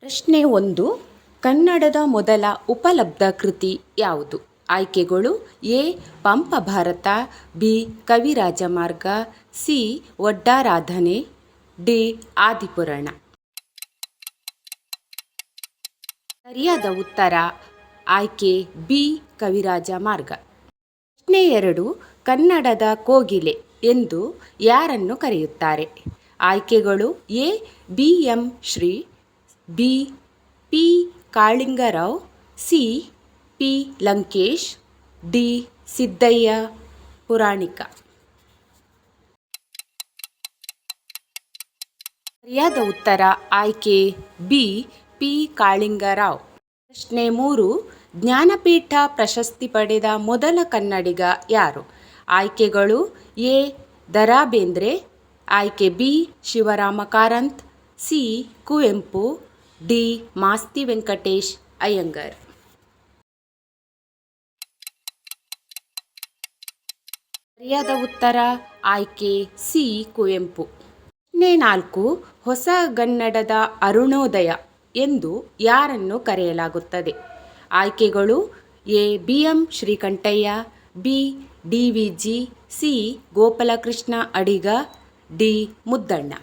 ಪ್ರಶ್ನೆ 1. ಕನ್ನಡದ ಮೊದಲ ಉಪಲಬ್ಧ ಕೃತಿ ಯಾವುದು? ಆಯ್ಕೆಗಳು: A. Pampa Bharat, B. Kavirajamarga, C. Vaddaradhane, D. Adipurana. ಸರಿಯಾದ ಉತ್ತರ ಆಯ್ಕೆ ಬಿ. ಕವಿರಾಜಮಾರ್ಗ. ಪ್ರಶ್ನೆ 2. ಕನ್ನಡದ ಕೋಗಿಲೆ ಎಂದು ಯಾರನ್ನು ಕರೆಯುತ್ತಾರೆ? ಆಯ್ಕೆಗಳು: A. B. M. Shri, B. P. Kalingarao, C. P. Lankesh, D. Siddayya Puranika. ಸರಿಯಾದ ಉತ್ತರ ಆಯ್ಕೆ ಬಿ. ಪಿ. ಕಾಳಿಂಗರಾವ್. ಪ್ರಶ್ನೆ 3. ಜ್ಞಾನಪೀಠ ಪ್ರಶಸ್ತಿ ಪಡೆದ ಮೊದಲ ಕನ್ನಡಿಗ ಯಾರು? ಆಯ್ಕೆಗಳು: ಎ. ದ. ರಾ ಬೇಂದ್ರೆ, ಆಯ್ಕೆ B. Shivarama Karanth, C. Kuvempu, D. Masti Venkatesh Iyengar. ಸರಿಯಾದ ಉತ್ತರ ಆಯ್ಕೆ ಸಿ. ಕುವೆಂಪು. ಪ್ರಶ್ನೆ 4. ಹೊಸಗನ್ನಡದ ಅರುಣೋದಯ ಎಂದು ಯಾರನ್ನು ಕರೆಯಲಾಗುತ್ತದೆ? ಆಯ್ಕೆಗಳು: A. B. M. Srikantaiah, B. D. V. G, C. Gopalakrishna Adiga, D. Muddanna.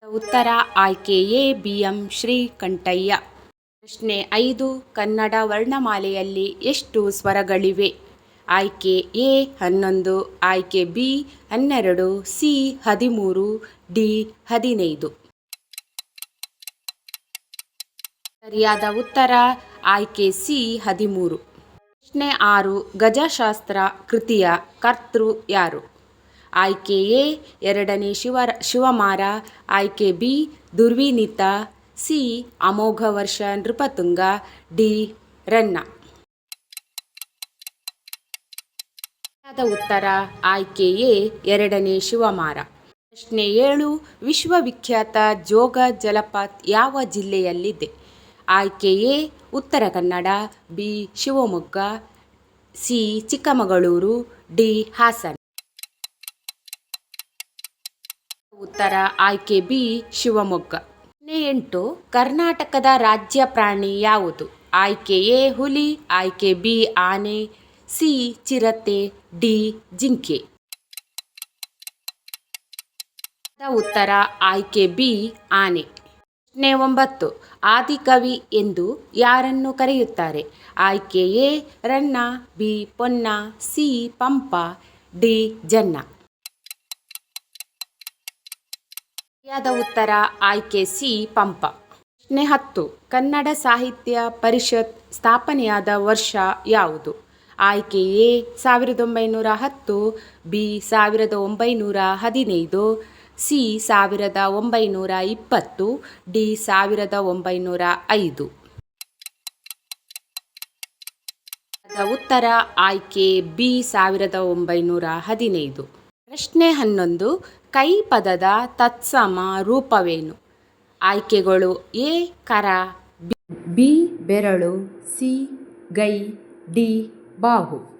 ಉತ್ತರ ಆಯ್ಕೆ ಎ. ಬಿ. ಎಂ. ಶ್ರೀಕಂಠಯ್ಯ. ಪ್ರಶ್ನೆ 5. ಕನ್ನಡ ವರ್ಣಮಾಲೆಯಲ್ಲಿ ಎಷ್ಟು ಸ್ವರಗಳಿವೆ? ಆಯ್ಕೆ ಎ. 11, ಆಯ್ಕೆ ಬಿ. 12, ಸಿ. 13, ಡಿ. 15. ಸರಿಯಾದ ಉತ್ತರ ಆಯ್ಕೆ ಸಿ. 13. ಪ್ರಶ್ನೆ 6. ಗಜಶಾಸ್ತ್ರ ಕೃತಿಯ ಕರ್ತೃ ಯಾರು? ಆಯ್ಕೆ ಎ. ಎರಡನೇ ಶಿವಮಾರ, ಆಯ್ಕೆ B. Durvinita, C. Amoghavarsha Nripatunga, D. Ranna. ಸರಿಯಾದ ಉತ್ತರ ಆಯ್ಕೆ ಎ. ಎರಡನೇ ಶಿವಮಾರ. ಪ್ರಶ್ನೆ 7. ವಿಶ್ವವಿಖ್ಯಾತ ಜೋಗ ಜಲಪಾತ ಯಾವ ಜಿಲ್ಲೆಯಲ್ಲಿದೆ? ಆಯ್ಕೆ A. Uttara Kannada, B. Shivamogga, C. Chikkamagaluru, D. Hassan. ಉತ್ತರ ಆಯ್ಕೆ ಬಿ. ಶಿವಮೊಗ್ಗ. ಪ್ರಶ್ನೆ 8. ಕರ್ನಾಟಕದ ರಾಜ್ಯ ಪ್ರಾಣಿ ಯಾವುದು? ಆಯ್ಕೆ ಎ. ಹುಲಿ, ಆಯ್ಕೆ ಬಿ. ಆನೆ, ಸಿ. ಚಿರತೆ, ಡಿ. ಜಿಂಕೆ. ಉತ್ತರ ಆಯ್ಕೆ ಬಿ. ಆನೆ. ಪ್ರಶ್ನೆ 9. ಆದಿಕವಿ ಎಂದು ಯಾರನ್ನು ಕರೆಯುತ್ತಾರೆ? ಆಯ್ಕೆ A. Ranna, B. Ponna, C. Pampa, D. Janna. ಸರಿಯಾದ ಉತ್ತರ ಆಯ್ಕೆ ಸಿ. ಪಂಪ. ಪ್ರಶ್ನೆ 10. ಕನ್ನಡ ಸಾಹಿತ್ಯ ಪರಿಷತ್ ಸ್ಥಾಪನೆಯಾದ ವರ್ಷ ಯಾವುದು? ಆಯ್ಕೆ ಎ. 1910, ಬಿ. 1915, ಸಿ. 1920, ಡಿ. 1905. ಉತ್ತರ ಆಯ್ಕೆ ಬಿ. 1915. ಪ್ರಶ್ನೆ 11. ಕೈ ಪದದ ತತ್ಸಮ ರೂಪವೇನು? ಆಯ್ಕೆಗಳು: ಎ. ಕರ, ಬಿ. ಬೆರಳು, ಸಿ. ಗೈ, ಡಿ. ಬಾಹು.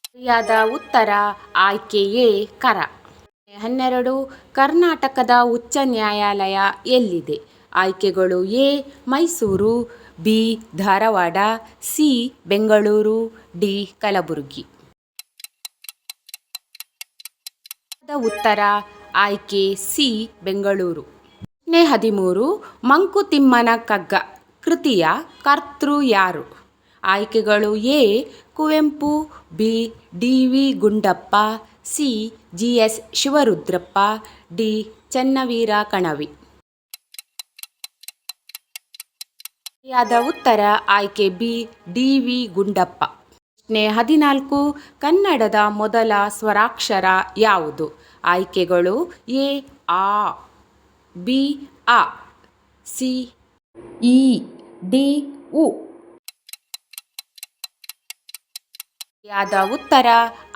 ಸರಿಯಾದ ಉತ್ತರ ಆಯ್ಕೆ ಎ. ಕರ. 12. ಕರ್ನಾಟಕದ ಉಚ್ಚ ನ್ಯಾಯಾಲಯ ಎಲ್ಲಿದೆ? ಆಯ್ಕೆಗಳು: A. Mysuru, B. Dharwad, C. Bengaluru, D. Kalaburagi. ಉತ್ತರ ಆಯ್ಕೆ ಸಿ. ಬೆಂಗಳೂರು. ಪ್ರಶ್ನೆ 13. ಮಂಕುತಿಮ್ಮನ ಕಗ್ಗ ಕೃತಿಯ ಕರ್ತೃ ಯಾರು? ಆಯ್ಕೆಗಳು: A. Kuvempu, B. D. V. Gundappa, C. G. S. Shivarudrappa, D. Channaveera Kanavi. ಸರಿಯಾದ ಉತ್ತರ ಆಯ್ಕೆ ಬಿ. ಡಿ. ವಿ. ಗುಂಡಪ್ಪ. ಪ್ರಶ್ನೆ 14. ಕನ್ನಡದ ಮೊದಲ ಸ್ವರಾಕ್ಷರ ಯಾವುದು? ಆಯ್ಕೆಗಳು: ಎ. ಆ, ಬಿ. ಅ, ಸಿ. ಇ, ಡಿ. ಉ. ಸರಿಯಾದ ಉತ್ತರ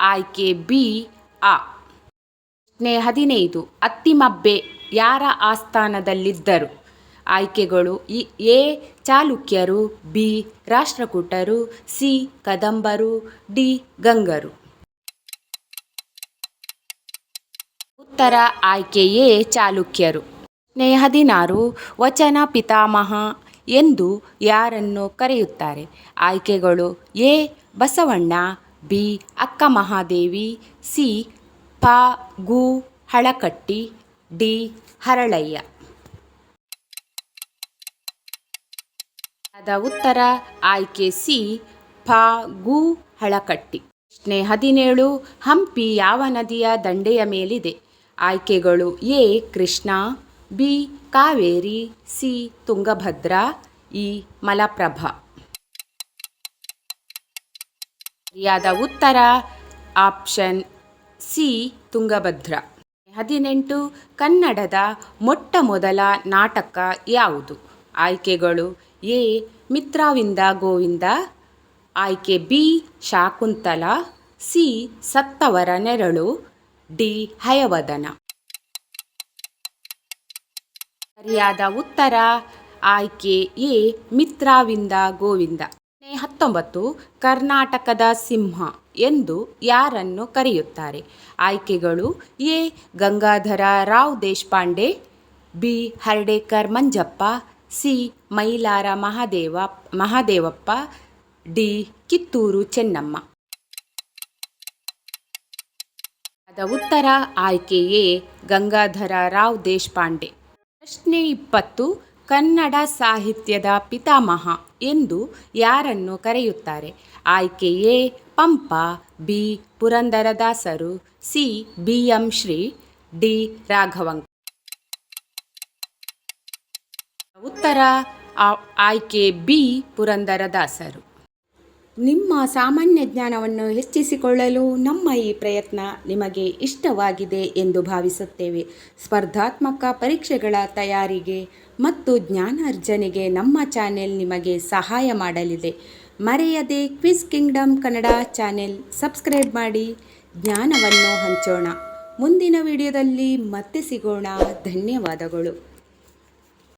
ಆಯ್ಕೆ ಬಿ. ಅ. ಪ್ರಶ್ನೆ 15. ಅತ್ತಿಮಬ್ಬೆ ಯಾರ ಆಸ್ಥಾನದಲ್ಲಿದ್ದರು? ಆಯ್ಕೆಗಳು: ಎ. ಚಾಲುಕ್ಯರು, ಬಿ. ರಾಷ್ಟ್ರಕೂಟರು, ಸಿ. ಕದಂಬರು, ಡಿ. ಗಂಗರು. ಉತ್ತರ ಆಯ್ಕೆ ಎ ಚಾಲುಕ್ಯರು. ಪ್ರಶ್ನೆ 16 ವಚನ ಪಿತಾಮಹ ಎಂದು ಯಾರನ್ನು ಕರೆಯುತ್ತಾರೆ? ಆಯ್ಕೆಗಳು ಎ ಬಸವಣ್ಣ, ಬಿ ಅಕ್ಕ ಮಹಾದೇವಿ, ಸಿ ಪ ಗು ಹಳಕಟ್ಟಿ, ಡಿ ಹರಳಯ್ಯ. ಉತ್ತರ ಆಯ್ಕೆ ಸಿ ಪ ಗು ಹಳಕಟ್ಟಿ. ಪ್ರಶ್ನೆ 17 ಹಂಪಿ ಯಾವ ನದಿಯ ದಂಡೆಯ ಮೇಲಿದೆ? ಆಯ್ಕೆಗಳು A Krishna, B Kaveri, C Tungabhadra, E Malaprabha. ಸರಿಯಾದ ಉತ್ತರ ಆಪ್ಷನ್ ಸಿ ತುಂಗಭದ್ರಾ. 18 ಕನ್ನಡದ ಮೊಟ್ಟ ಮೊದಲ ನಾಟಕ ಯಾವುದು? ಆಯ್ಕೆಗಳು ಎ ಮಿತ್ರವಿಂದ ಗೋವಿಂದ, ಆಯ್ಕೆ ಬಿ ಶಾಕುಂತಲ, ಸಿ ಸತ್ತವರ ನೆರಳು, ಡಿ ಹಯವದನ. ಸರಿಯಾದ ಉತ್ತರ ಆಯ್ಕೆ ಎ ಮಿತ್ರವಿಂದ ಗೋವಿಂದ. 19 ಕರ್ನಾಟಕದ ಸಿಂಹ ಎಂದು ಯಾರನ್ನು ಕರೆಯುತ್ತಾರೆ? ಆಯ್ಕೆಗಳು A Gangadhara Rao Deshpande, B Hardekar Manjappa, C Mylara Mahadevappa, D Kittur Chennamma. ಉತ್ತರ ಆಯ್ಕೆ ಎ ಗಂಗಾಧರ ರಾವ್ ದೇಶಪಾಂಡೆ. ಪ್ರಶ್ನೆ 20 ಕನ್ನಡ ಸಾಹಿತ್ಯದ ಪಿತಾಮಹ ಎಂದು ಯಾರನ್ನು ಕರೆಯುತ್ತಾರೆ? ಆಯ್ಕೆ ಎ ಪಂಪ, ಬಿ ಪುರಂದರದಾಸರು, C B M Shri, D Raghavanka. ಉತ್ತರ ಆಯ್ಕೆ ಬಿ ಪುರಂದರದಾಸರು. ನಿಮ್ಮ ಸಾಮಾನ್ಯ ಜ್ಞಾನವನ್ನು ಹೆಚ್ಚಿಸಿಕೊಳ್ಳಲು ನಮ್ಮ ಈ ಪ್ರಯತ್ನ ನಿಮಗೆ ಇಷ್ಟವಾಗಿದೆ ಎಂದು ಭಾವಿಸುತ್ತೇವೆ. ಸ್ಪರ್ಧಾತ್ಮಕ ಪರೀಕ್ಷೆಗಳ ತಯಾರಿಗೆ ಮತ್ತು ಜ್ಞಾನಾರ್ಜನೆಗೆ ನಮ್ಮ ಚಾನೆಲ್ ನಿಮಗೆ ಸಹಾಯ ಮಾಡಲಿದೆ. ಮರೆಯದೆ quiz Kingdom Kannada channel subscribe ಮಾಡಿ. ಜ್ಞಾನವನ್ನು ಹಂಚೋಣ. ಮುಂದಿನ ವಿಡಿಯೋದಲ್ಲಿ ಮತ್ತೆ ಸಿಗೋಣ. ಧನ್ಯವಾದಗಳು.